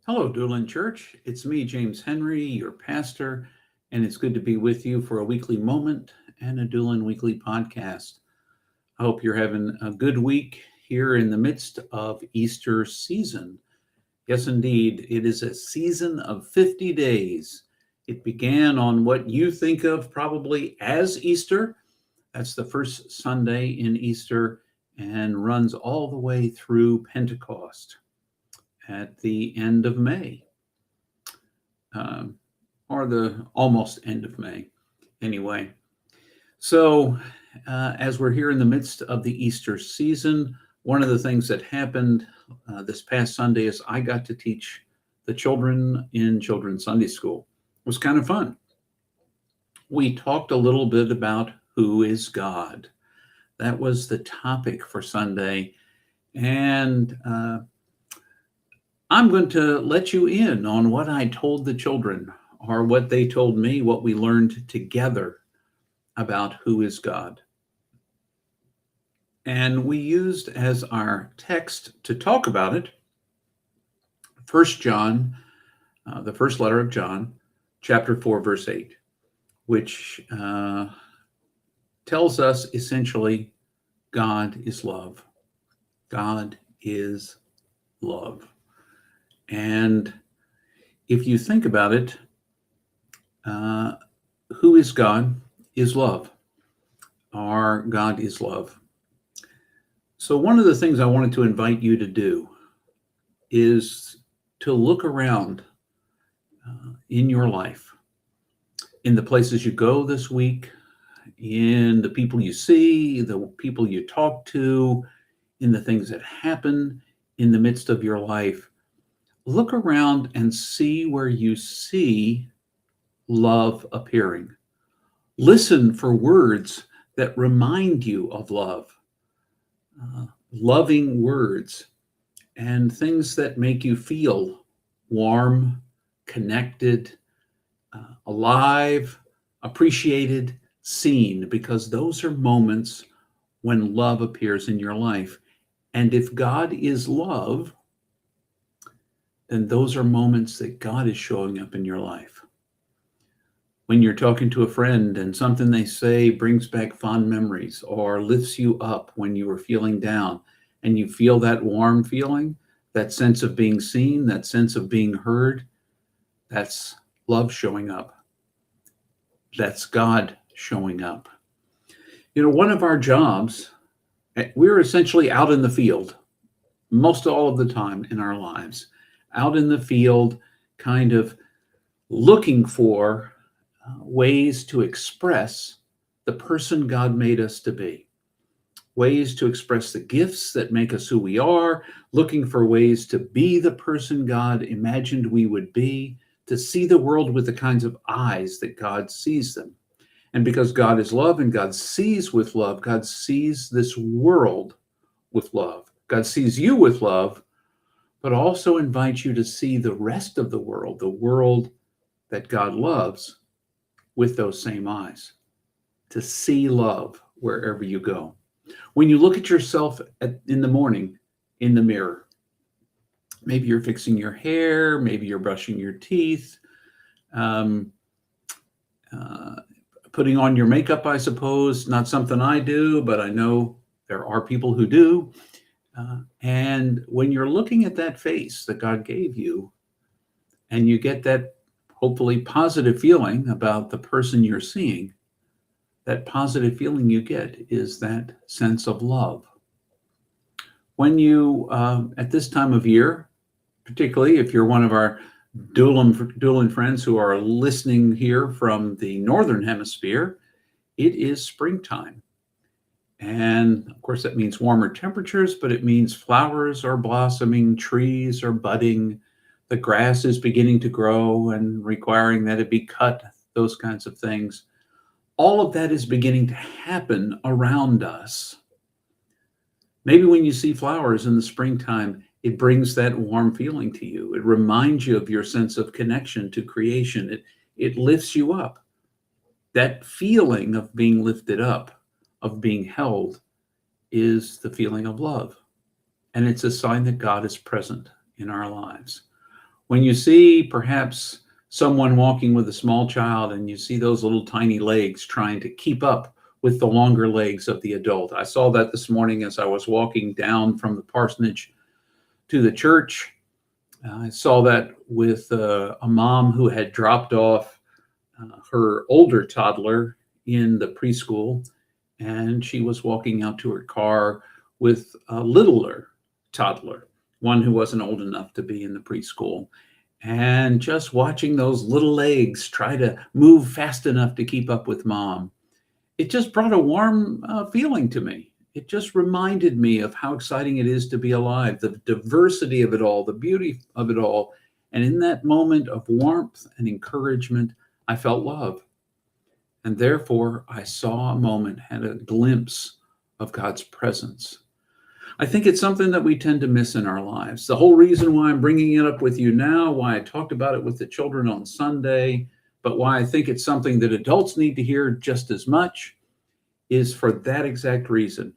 Hello, Doolin Church. It's me, James Henry, your pastor, and it's good to be with you for a weekly moment and a Doolin Weekly podcast. I hope you're having a good week here in the midst of Easter season. Yes, indeed, it is a season of 50 days. It began on what you think of probably as Easter. That's the first Sunday in Easter and runs all the way through Pentecost at the end of May, um, or the almost end of May, anyway. So, as we're here in the midst of the Easter season, one of the things that happened this past Sunday is I got to teach the children in children's Sunday school. It was kind of fun. We talked a little bit about who is God. That was the topic for Sunday. And I'm going to let you in on what I told the children, or what they told me, what we learned together about who is God. And we used as our text to talk about it First John, the first letter of John, chapter 4, verse 8, which tells us essentially God is love. God is love. And if you think about it, who is God is love. Our God is love. So, one of the things I wanted to invite you to do is to look around in your life, in the places you go this week, in the people you see, the people you talk to, in the things that happen in the midst of your life. Look around and see where you see love appearing. Listen for words that remind you of love, loving words, and things that make you feel warm, connected, alive, appreciated, seen, because those are moments when love appears in your life. And if God is love, then those are moments that God is showing up in your life. When you're talking to a friend and something they say brings back fond memories or lifts you up when you were feeling down, and you feel that warm feeling, that sense of being seen, that sense of being heard, that's love showing up. That's God showing up. You know, one of our jobs, we're essentially out in the field most all of the time in our lives, out in the field, kind of looking for ways to express the person God made us to be, ways to express the gifts that make us who we are, looking for ways to be the person God imagined we would be, to see the world with the kinds of eyes that God sees them. And because God is love and God sees with love, God sees this world with love. God sees you with love, but also invites you to see the rest of the world that God loves, with those same eyes, to see love wherever you go. When you look at yourself in the morning in the mirror, maybe you're fixing your hair, maybe you're brushing your teeth, um, uh, putting on your makeup, I suppose. Not something I do, but I know there are people who do. And when you're looking at that face that God gave you, and you get that hopefully positive feeling about the person you're seeing, that positive feeling you get is that sense of love. When you, at this time of year, particularly if you're one of our Doolin friends who are listening here from the Northern Hemisphere, it is springtime. And of course, that means warmer temperatures, but it means flowers are blossoming, trees are budding, the grass is beginning to grow and requiring that it be cut, those kinds of things. All of that is beginning to happen around us. Maybe when you see flowers in the springtime, it brings that warm feeling to you. It reminds you of your sense of connection to creation. It lifts you up. That feeling of being lifted up, of being held, is the feeling of love. And it's a sign that God is present in our lives. When you see perhaps someone walking with a small child and you see those little tiny legs trying to keep up with the longer legs of the adult. I saw that this morning as I was walking down from the parsonage to the church. I saw that with a mom who had dropped off her older toddler in the preschool, and she was walking out to her car with a littler toddler, one who wasn't old enough to be in the preschool. And just watching those little legs try to move fast enough to keep up with mom, it just brought a warm feeling to me. It just reminded me of how exciting it is to be alive, the diversity of it all, the beauty of it all. And in that moment of warmth and encouragement, I felt love. And therefore, I saw a moment, had a glimpse of God's presence. I think it's something that we tend to miss in our lives. The whole reason why I'm bringing it up with you now, why I talked about it with the children on Sunday, but why I think it's something that adults need to hear just as much, is for that exact reason.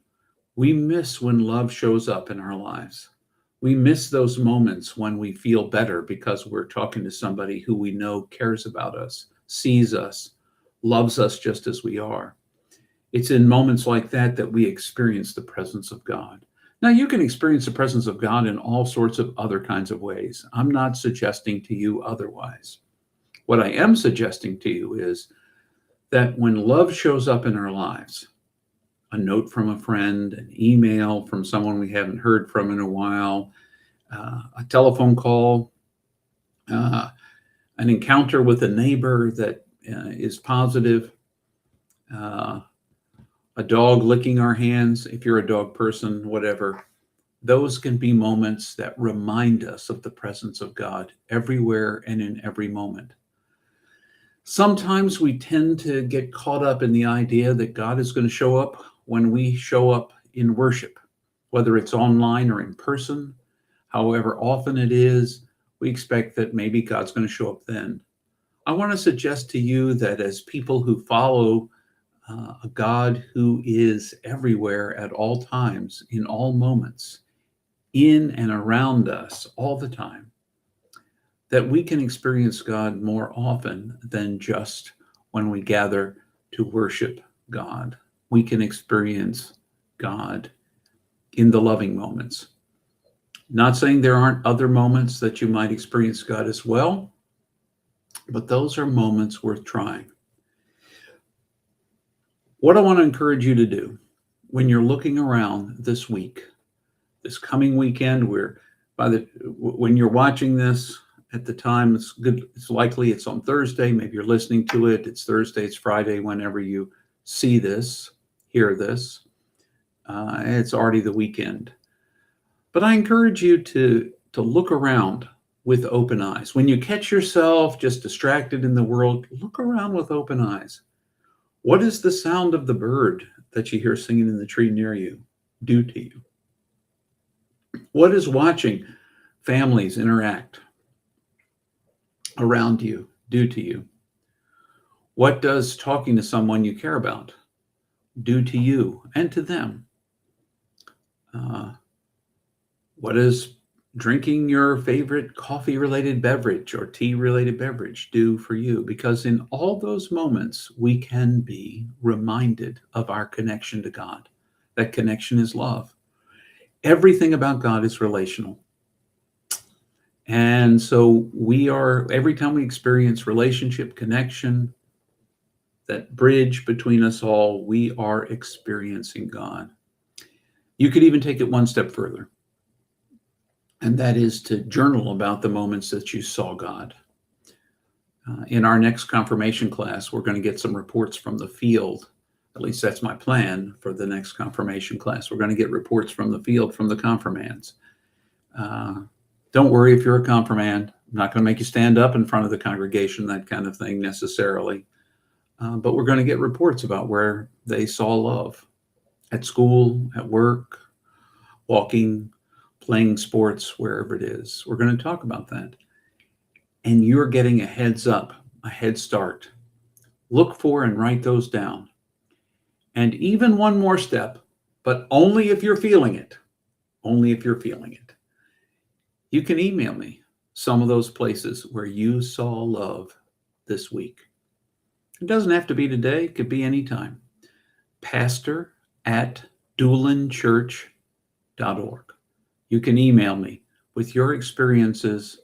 We miss when love shows up in our lives. We miss those moments when we feel better because we're talking to somebody who we know cares about us, sees us, loves us just as we are. It's in moments like that that we experience the presence of God. Now, you can experience the presence of God in all sorts of other kinds of ways. I'm not suggesting to you otherwise. What I am suggesting to you is that when love shows up in our lives, a note from a friend, an email from someone we haven't heard from in a while, a telephone call, an encounter with a neighbor that is positive, a dog licking our hands, if you're a dog person, whatever. Those can be moments that remind us of the presence of God everywhere and in every moment. Sometimes we tend to get caught up in the idea that God is going to show up when we show up in worship, whether it's online or in person. However often it is, we expect that maybe God's going to show up then. I want to suggest to you that as people who follow a God who is everywhere at all times, in all moments, in and around us all the time, that we can experience God more often than just when we gather to worship God. We can experience God in the loving moments. Not saying there aren't other moments that you might experience God as well, but those are moments worth trying. What I want to encourage you to do when you're looking around this week, this coming weekend, when you're watching this at the time, it's likely it's on Thursday. Maybe you're listening to it. It's Thursday, it's Friday, whenever you see this, hear this. It's already the weekend. But I encourage you to look around with open eyes. When you catch yourself just distracted in the world, look around with open eyes. What is the sound of the bird that you hear singing in the tree near you do to you? What is watching families interact around you do to you? What does talking to someone you care about do to you and to them? What does drinking your favorite coffee-related beverage or tea-related beverage do for you? Because in all those moments, we can be reminded of our connection to God. That connection is love. Everything about God is relational. And so every time we experience relationship, connection, that bridge between us all, we are experiencing God. You could even take it one step further, and that is to journal about the moments that you saw God. In our next confirmation class, we're going to get some reports from the field. At least that's my plan for the next confirmation class. We're going to get reports from the field from the confirmands. Don't worry if you're a confirmand. I'm not going to make you stand up in front of the congregation, that kind of thing necessarily. But we're going to get reports about where they saw love at school, at work, walking, playing sports, wherever it is. We're going to talk about that. And you're getting a heads up, a head start. Look for and write those down. And even one more step, but only if you're feeling it. Only if you're feeling it. You can email me, some of those places where you saw love this week. It doesn't have to be today, it could be anytime. Pastor at DoolinChurch.org. You can email me with your experiences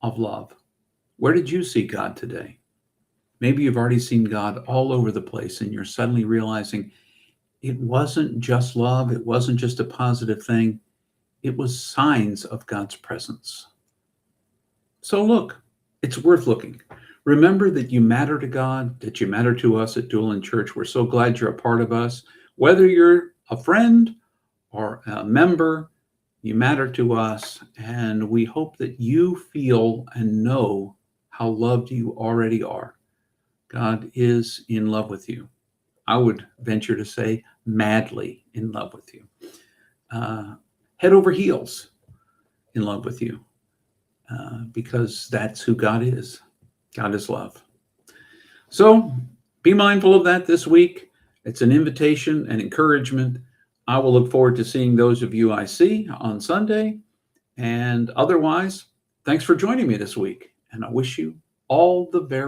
of love. Where did you see God today? Maybe you've already seen God all over the place and you're suddenly realizing it wasn't just love, it wasn't just a positive thing, it was signs of God's presence. So look, it's worth looking. Remember that you matter to God, that you matter to us at Doolin Church. We're so glad you're a part of us. Whether you're a friend or a member, you matter to us, and we hope that you feel and know how loved you already are. God is in love with you. I would venture to say madly in love with you. Head over heels in love with you, because that's who God is. God is love. So be mindful of that this week. It's an invitation and encouragement. I will look forward to seeing those of you I see on Sunday. And otherwise, thanks for joining me this week. And I wish you all the very